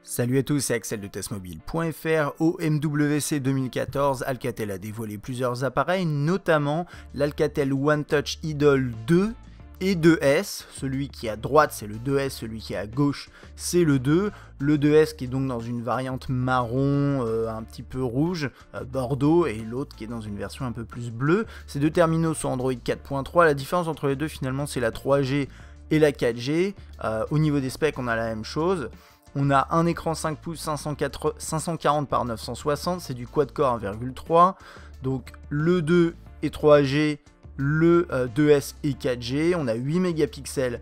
Salut à tous, c'est Axel de testmobile.fr. Au MWC 2014, Alcatel a dévoilé plusieurs appareils, notamment l'Alcatel One Touch Idol 2 et 2S. Celui qui est à droite, c'est le 2S, celui qui est à gauche, c'est le 2. Le 2S qui est donc dans une variante marron, un petit peu rouge, bordeaux, et l'autre qui est dans une version un peu plus bleue. Ces deux terminaux sont Android 4.3. La différence entre les deux, finalement, c'est la 3G et la 4G. Au niveau des specs, on a la même chose. On a un écran 5 pouces 540 par 960, c'est du quad-core 1,3. Donc le 2 est 3G, le 2S est 4G. On a 8 mégapixels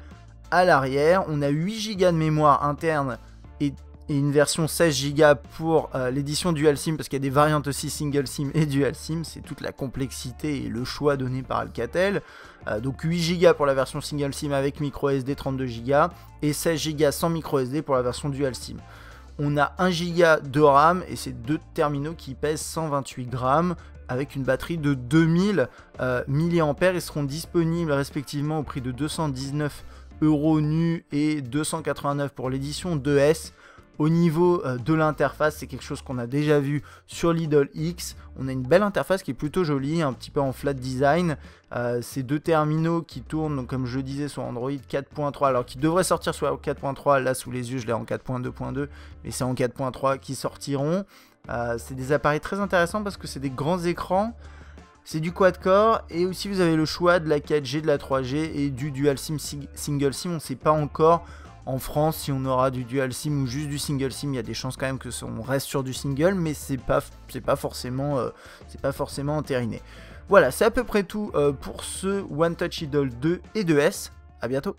à l'arrière. On a 8 Go de mémoire interne et une version 16 Go pour l'édition Dual SIM, parce qu'il y a des variantes aussi Single SIM et Dual SIM. C'est toute la complexité et le choix donné par Alcatel. Donc 8 Go pour la version Single SIM avec micro SD 32 Go et 16 Go sans micro SD pour la version Dual SIM. On a 1 Go de RAM et ces deux terminaux qui pèsent 128 grammes avec une batterie de 2000 mAh. Ils seront disponibles respectivement au prix de 219 € nu et 289 pour l'édition 2S. Au niveau de l'interface, c'est quelque chose qu'on a déjà vu sur l'Idol X. On a une belle interface qui est plutôt jolie, un petit peu en flat design. Ces deux terminaux qui tournent, donc, comme je le disais, sur Android 4.3, alors qui devraient sortir sur 4.3. Là, sous les yeux, je l'ai en 4.2.2, mais c'est en 4.3 qui sortiront. C'est des appareils très intéressants parce que c'est des grands écrans. C'est du quad-core et aussi vous avez le choix de la 4G, de la 3G et du Dual SIM Single SIM. On ne sait pas encore en France si on aura du Dual SIM ou juste du Single SIM. Il y a des chances quand même que on reste sur du single, mais c'est pas forcément entériné. Voilà, c'est à peu près tout pour ce One Touch Idol 2 et 2S. À bientôt.